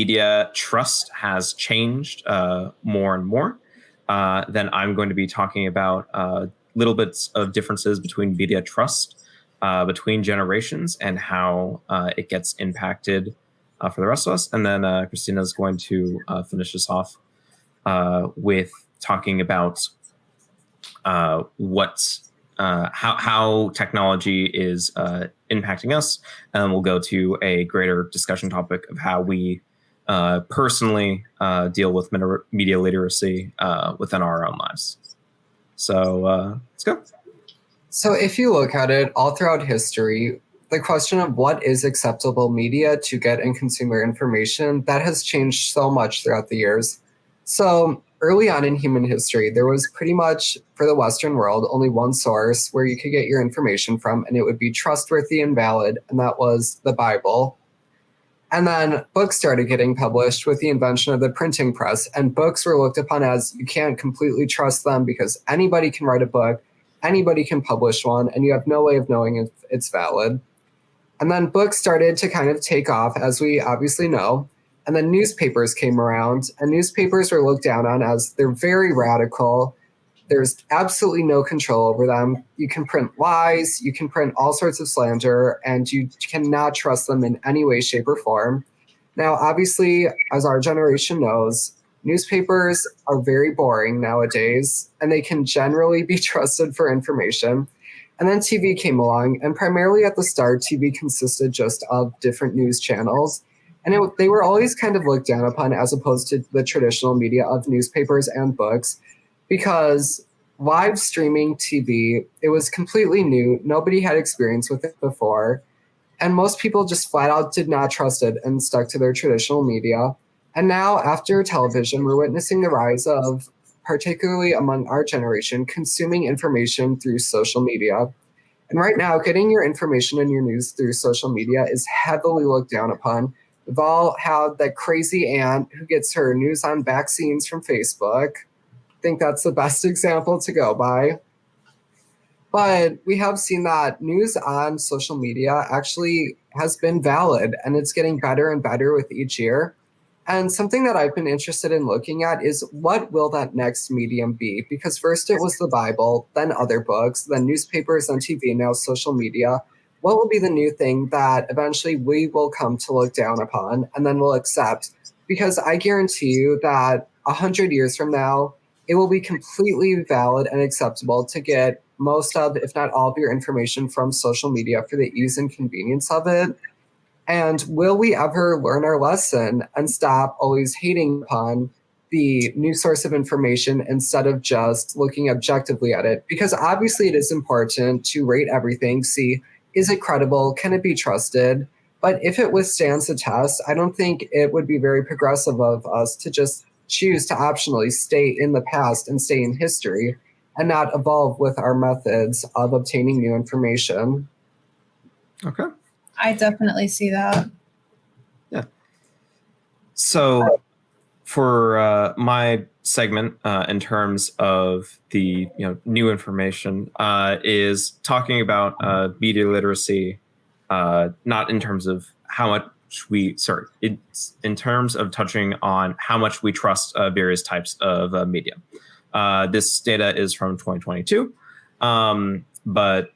media trust has changed more and more, then I'm going to be talking about little bits of differences between media trust between generations and how it gets impacted for the rest of us. And then Christina is going to finish us off with talking about how technology is impacting us, and we'll go to a greater discussion topic of how we personally deal with media literacy within our own lives. So let's go. So if you look at it all throughout history, the question of what is acceptable media to get and consume your information, that has changed so much throughout the years. So early on in human history, there was pretty much, for the Western world, only one source where you could get your information from, and it would be trustworthy and valid, and that was the Bible. And then books started getting published with the invention of the printing press, and books were looked upon as you can't completely trust them because anybody can write a book, anybody can publish one, and you have no way of knowing if it's valid. And then books started to kind of take off, as we obviously know. And then newspapers came around, and newspapers were looked down on as they're very radical. There's absolutely no control over them. You can print lies, you can print all sorts of slander, and you cannot trust them in any way, shape, or form. Now, obviously, as our generation knows, newspapers are very boring nowadays, and they can generally be trusted for information. And then TV came along, and primarily at the start, TV consisted just of different news channels. And they were always kind of looked down upon as opposed to the traditional media of newspapers and books, because live streaming TV, it was completely new. Nobody had experience with it before. And most people just flat out did not trust it and stuck to their traditional media. And now, after television, we're witnessing the rise of, particularly among our generation, consuming information through social media. And right now, getting your information and your news through social media is heavily looked down upon. We've all had that crazy aunt who gets her news on vaccines from Facebook. I think that's the best example to go by. But we have seen that news on social media actually has been valid, and it's getting better and better with each year. And something that I've been interested in looking at is what will that next medium be? Because first it was the Bible, then other books, then newspapers, then TV, now social media. What will be the new thing that eventually we will come to look down upon and then we'll accept? Because I guarantee you that 100 years from now, it will be completely valid and acceptable to get most of, if not all of your information from social media for the ease and convenience of it. And will we ever learn our lesson and stop always hating upon the new source of information instead of just looking objectively at it? Because obviously it is important to rate everything, see, is it credible? Can it be trusted? But if it withstands the test, I don't think it would be very progressive of us to just choose to optionally stay in the past and stay in history and not evolve with our methods of obtaining new information. Okay. I definitely see that. Yeah. So for my segment, in terms of the new information, is talking about media literacy, not in terms of how much it's in terms of touching on how much we trust various types of media. This data is from 2022, but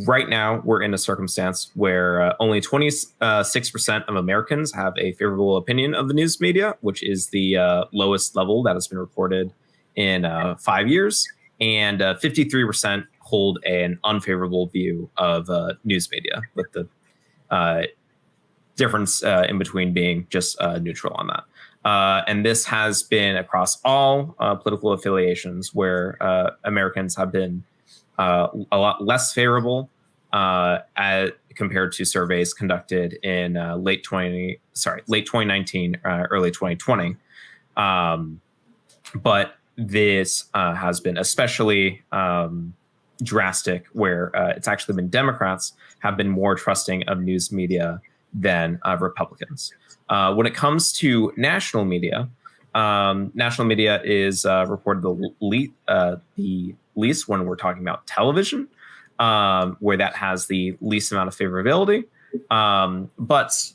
right now, we're in a circumstance where only 26% of Americans have a favorable opinion of the news media, which is the lowest level that has been reported in 5 years. And 53% hold an unfavorable view of news media, with the difference in between being just neutral on that. And this has been across all political affiliations where Americans have been a lot less favorable compared to surveys conducted in late 2019, early 2020. But this has been especially drastic, where it's actually been Democrats have been more trusting of news media than Republicans. When it comes to national media is reported the least when we're talking about television, where that has the least amount of favorability. But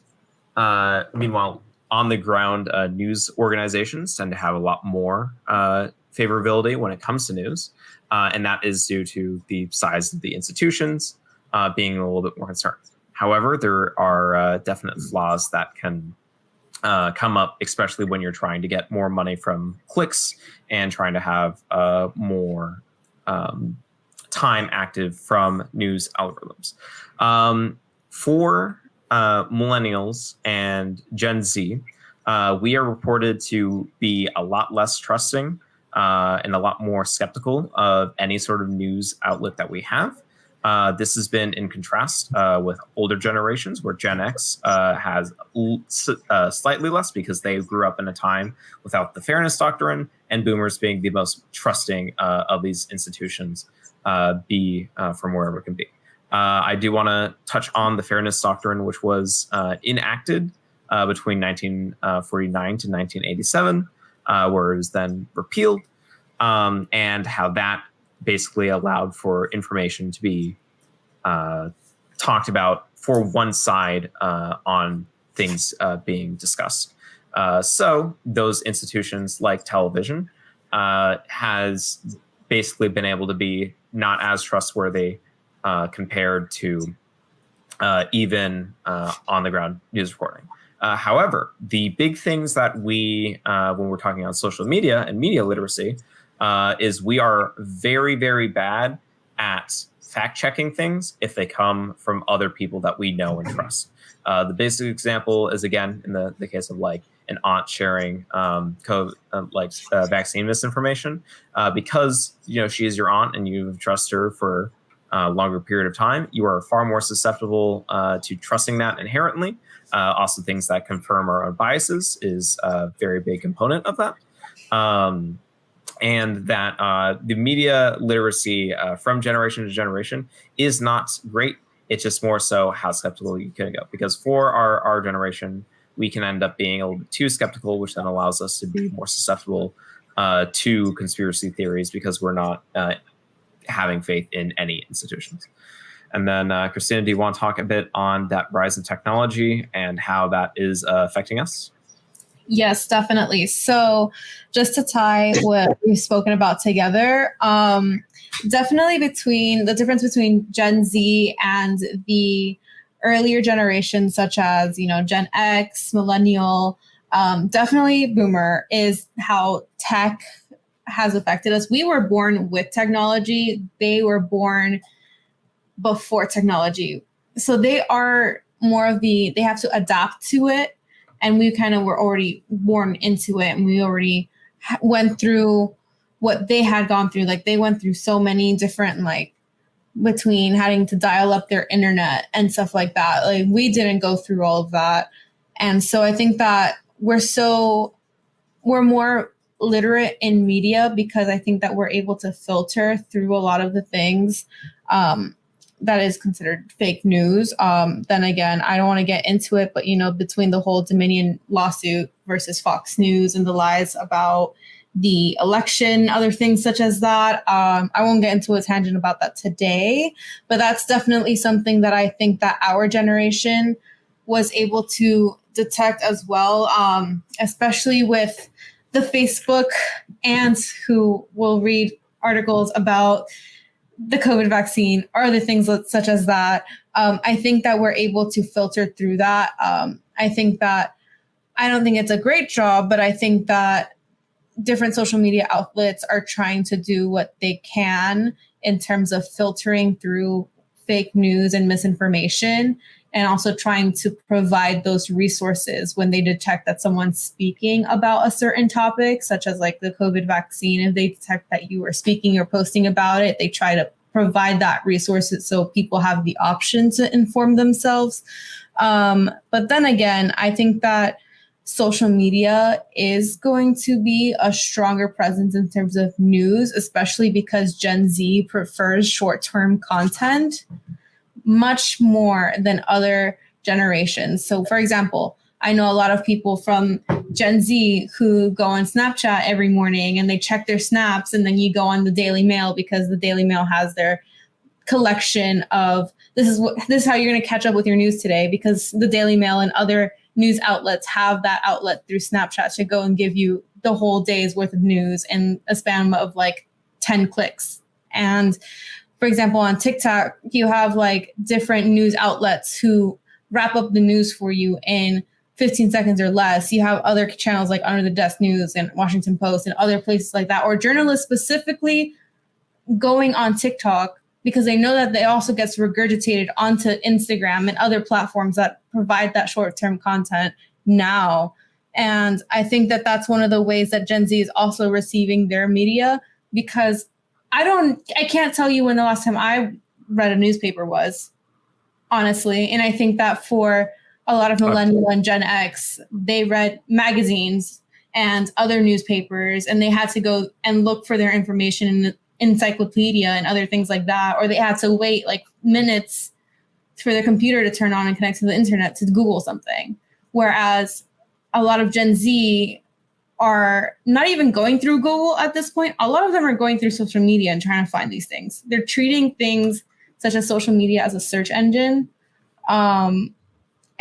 meanwhile, on the ground news organizations tend to have a lot more favorability when it comes to news. And that is due to the size of the institutions being a little bit more concerned. However, there are definite flaws that can come up, especially when you're trying to get more money from clicks and trying to have more time active from news algorithms. For millennials and Gen Z, we are reported to be a lot less trusting and a lot more skeptical of any sort of news outlet that we have. This has been in contrast with older generations, where Gen X has slightly less because they grew up in a time without the fairness doctrine, and boomers being the most trusting of these institutions from wherever it can be. I do want to touch on the fairness doctrine, which was enacted between 1949 to 1987, where it was then repealed, and how that basically allowed for information to be talked about for one side on things being discussed. So those institutions like television has basically been able to be not as trustworthy compared to even on the ground news reporting. However, the big things that we, when we're talking on social media and media literacy, is we are very, very bad at fact checking things if they come from other people that we know and trust. The basic example is, again, in the case of like an aunt sharing vaccine misinformation, because she is your aunt and you trust her for a longer period of time. You are far more susceptible to trusting that inherently. Also, things that confirm our own biases is a very big component of that. And that the media literacy from generation to generation is not great. It's just more so how skeptical you can go. Because for our generation, we can end up being a little bit too skeptical, which then allows us to be more susceptible to conspiracy theories because we're not having faith in any institutions. And then, Christina, do you want to talk a bit on that rise in technology and how that is affecting us? Yes, definitely. So just to tie what we've spoken about together, definitely between the difference between Gen Z and the earlier generations, such as, Gen X, millennial, definitely boomer, is how tech has affected us. We were born with technology. They were born before technology. So they are more of they have to adapt to it. And we kind of were already born into it, and we already went through what they had gone through. Like, they went through so many different, between having to dial up their internet and stuff like that. Like, we didn't go through all of that. And so I think that we're more literate in media because I think that we're able to filter through a lot of the things that is considered fake news. Then again, I don't want to get into it, but, between the whole Dominion lawsuit versus Fox News and the lies about the election, other things such as that, I won't get into a tangent about that today, but that's definitely something that I think that our generation was able to detect as well, especially with the Facebook ants who will read articles about the COVID vaccine or other things such as that. I think that we're able to filter through that. I think that I don't think it's a great job, but I think that different social media outlets are trying to do what they can in terms of filtering through fake news and misinformation, and also trying to provide those resources when they detect that someone's speaking about a certain topic, such as like the COVID vaccine. If they detect that you are speaking or posting about it, they try to provide that resources so people have the option to inform themselves. But then again, I think that social media is going to be a stronger presence in terms of news, especially because Gen Z prefers short-term content much more than other generations. So, for example, I know a lot of people from Gen Z who go on Snapchat every morning and they check their snaps, and then you go on the Daily Mail because the Daily Mail has their collection of this is how you're going to catch up with your news today, because the Daily Mail and other news outlets have that outlet through Snapchat to go and give you the whole day's worth of news in a span of like 10 clicks. And for example, on TikTok, you have like different news outlets who wrap up the news for you in 15 seconds or less. You have other channels like Under the Desk News and Washington Post and other places like that, or journalists specifically going on TikTok because they know that it also gets regurgitated onto Instagram and other platforms that provide that short-term content now. And I think that that's one of the ways that Gen Z is also receiving their media, because I can't tell you when the last time I read a newspaper was, honestly. And I think that for a lot of millennial and Gen X, they read magazines and other newspapers, and they had to go and look for their information in the encyclopedia and other things like that, or they had to wait like minutes for their computer to turn on and connect to the internet to Google something. Whereas a lot of Gen Z are not even going through Google at this point. A lot of them are going through social media and trying to find these things. They're treating things such as social media as a search engine.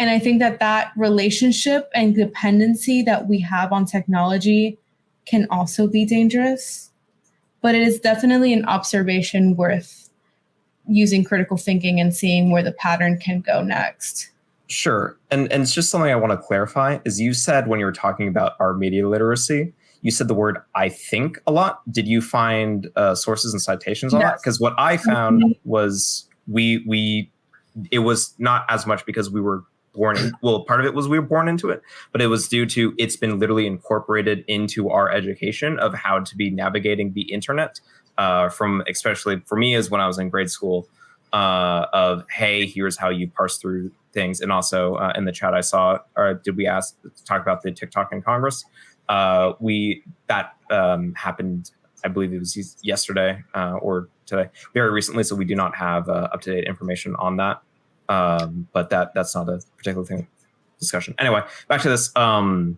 And I think that that relationship and dependency that we have on technology can also be dangerous. But it is definitely an observation worth using critical thinking and seeing where the pattern can go next. Sure. And it's just something I want to clarify is you said when you were talking about our media literacy, you said the word I think a lot. Did you find sources and citations on that? Because what I found was it was not as much because we were born in, well, part of it was we were born into it, but it was due to it's been literally incorporated into our education of how to be navigating the internet from, especially for me, is when I was in grade school, of, hey, here's how you parse through things. And also in the chat I saw, or did we ask to talk about the TikTok in Congress? That happened, I believe it was yesterday or today, very recently. So we do not have up-to-date information on that. But that's not a particular discussion. Anyway, back to this. But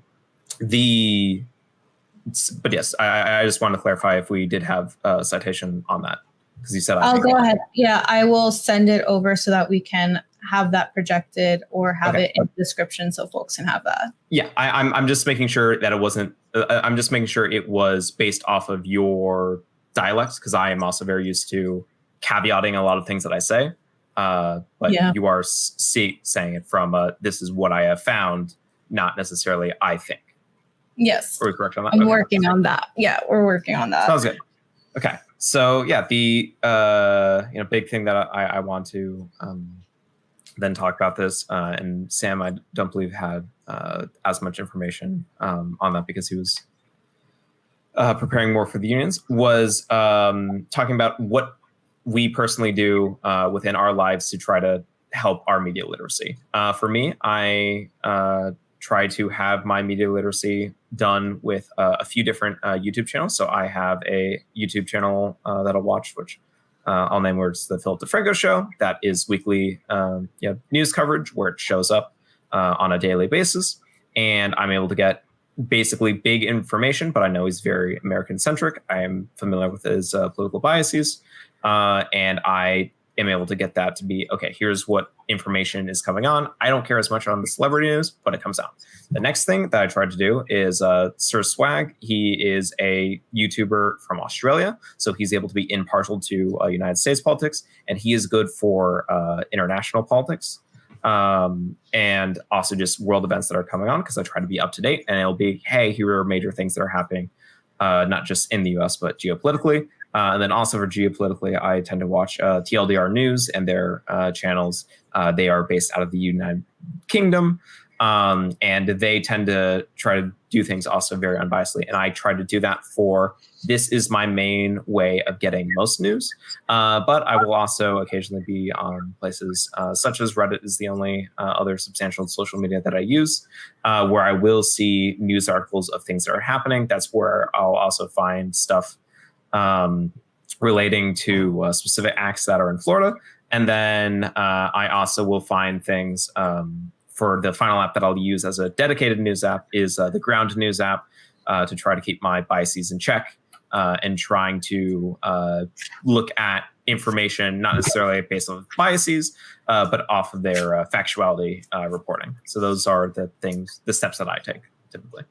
yes, I just wanted to clarify if we did have a citation on that, because you said I'll go ahead. Yeah, I will send it over so that we can have that projected or have it in the description so folks can have that. Yeah, I'm just making sure that it wasn't. I'm just making sure it was based off of your dialects, because I am also very used to caveating a lot of things that I say. But you are saying it from this is what I have found, not necessarily I think. Yes. Are we correct on that? I'm working on that. Yeah, we're working on that. Sounds good. Okay. So yeah, the big thing that I want to then talk about this, and Sam, I don't believe had as much information on that because he was preparing more for the unions, was talking about what we personally do within our lives to try to help our media literacy. For me, I try to have my media literacy done with a few different YouTube channels. So I have a YouTube channel that I'll watch, which I'll name, where it's the Philip DeFranco Show. That is weekly news coverage where it shows up on a daily basis. And I'm able to get basically big information, but I know he's very American-centric. I am familiar with his political biases. And I am able to get that to be, okay, here's what information is coming on. I don't care as much on the celebrity news, but it comes out. The next thing that I tried to do is Sir Swag. He is a YouTuber from Australia, so he's able to be impartial to United States politics, and he is good for international politics. And also just world events that are coming on, because I try to be up to date, and it'll be, hey, here are major things that are happening, not just in the US, but geopolitically. And then also for geopolitically, I tend to watch TLDR News and their channels. They are based out of the United Kingdom, and they tend to try to do things also very unbiasedly. And I try to do that for, this is my main way of getting most news. But I will also occasionally be on places such as Reddit is the only other substantial social media that I use, where I will see news articles of things that are happening. That's where I'll also find stuff relating to specific acts that are in Florida. And then I also will find things for the final app that I'll use as a dedicated news app is the Ground News app, to try to keep my biases in check, and trying to look at information, not necessarily based on biases, but off of their factuality reporting. So those are the steps that I take typically.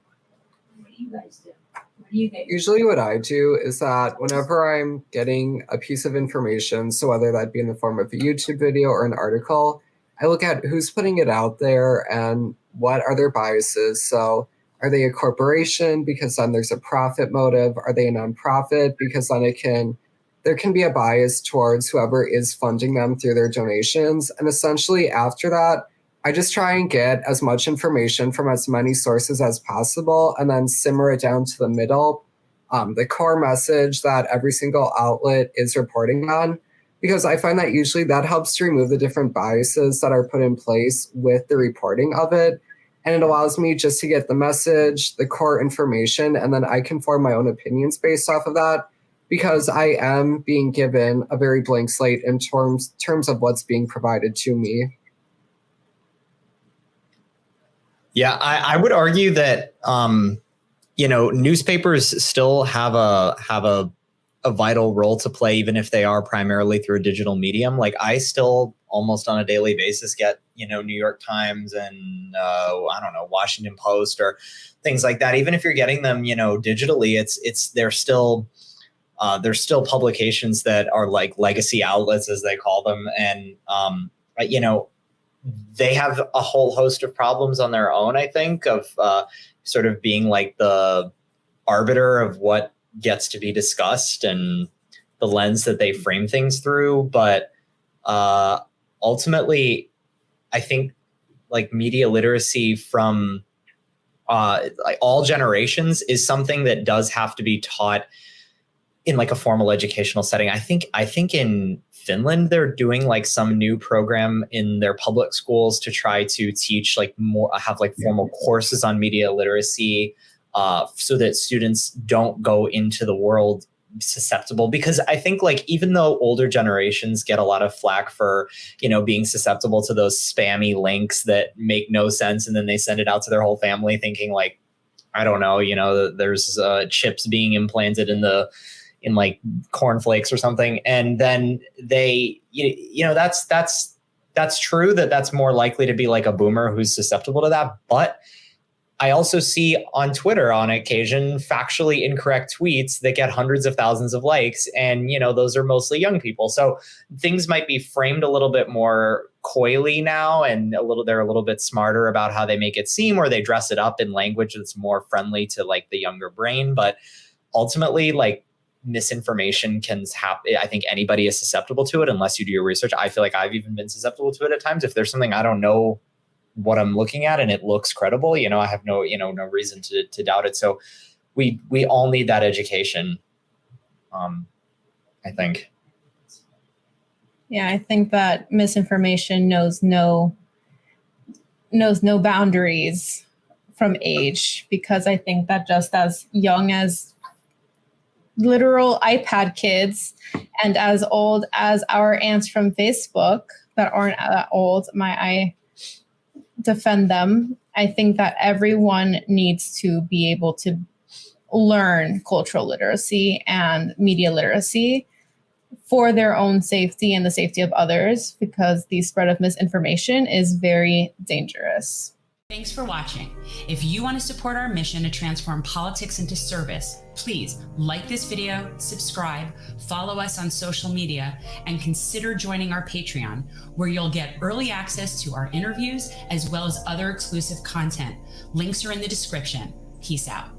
What do you guys do? What do you get? Usually what I do is that whenever I'm getting a piece of information, so whether that be in the form of a YouTube video or an article, I look at who's putting it out there and what are their biases. So are they a corporation? Because then there's a profit motive. Are they a nonprofit? Because then there can be a bias towards whoever is funding them through their donations. And essentially after that, I just try and get as much information from as many sources as possible and then simmer it down to the middle, the core message that every single outlet is reporting on. Because I find that usually that helps to remove the different biases that are put in place with the reporting of it. And it allows me just to get the message, the core information, and then I can form my own opinions based off of that, because I am being given a very blank slate in terms of what's being provided to me. Yeah, I would argue that newspapers still have a vital role to play, even if they are primarily through a digital medium. Like I still almost on a daily basis get, New York Times and Washington Post or things like that. Even if you're getting them, digitally, there's still publications that are like legacy outlets, as they call them. And, they have a whole host of problems on their own, I think, of sort of being like the arbiter of what gets to be discussed and the lens that they frame things through. But ultimately, I think like media literacy from like all generations is something that does have to be taught in like a formal educational setting. I think in Finland, they're doing like some new program in their public schools to try to teach like more, have like formal courses on media literacy, so that students don't go into the world susceptible. Because I think like even though older generations get a lot of flack for, being susceptible to those spammy links that make no sense, and then they send it out to their whole family thinking like, I don't know, there's chips being implanted in like cornflakes or something. And then they, that's true that's more likely to be like a boomer who's susceptible to that. But I also see on Twitter on occasion factually incorrect tweets that get hundreds of thousands of likes. And, those are mostly young people. So things might be framed a little bit more coyly now, and they're a little bit smarter about how they make it seem, or they dress it up in language that's more friendly to like the younger brain. But ultimately, like, misinformation can happen. I think anybody is susceptible to it unless you do your research. I feel like I've even been susceptible to it at times. If there's something I don't know what I'm looking at and it looks credible, I have no reason to doubt it. So we all need that education. I think. Yeah, I think that misinformation knows no boundaries from age, because I think that just as young as literal iPad kids and as old as our aunts from Facebook that aren't that old, I defend them. I think that everyone needs to be able to learn cultural literacy and media literacy for their own safety and the safety of others, because the spread of misinformation is very dangerous. Thanks for watching. If you want to support our mission to transform politics into service, please like this video, subscribe, follow us on social media, and consider joining our Patreon, where you'll get early access to our interviews as well as other exclusive content. Links are in the description. Peace out.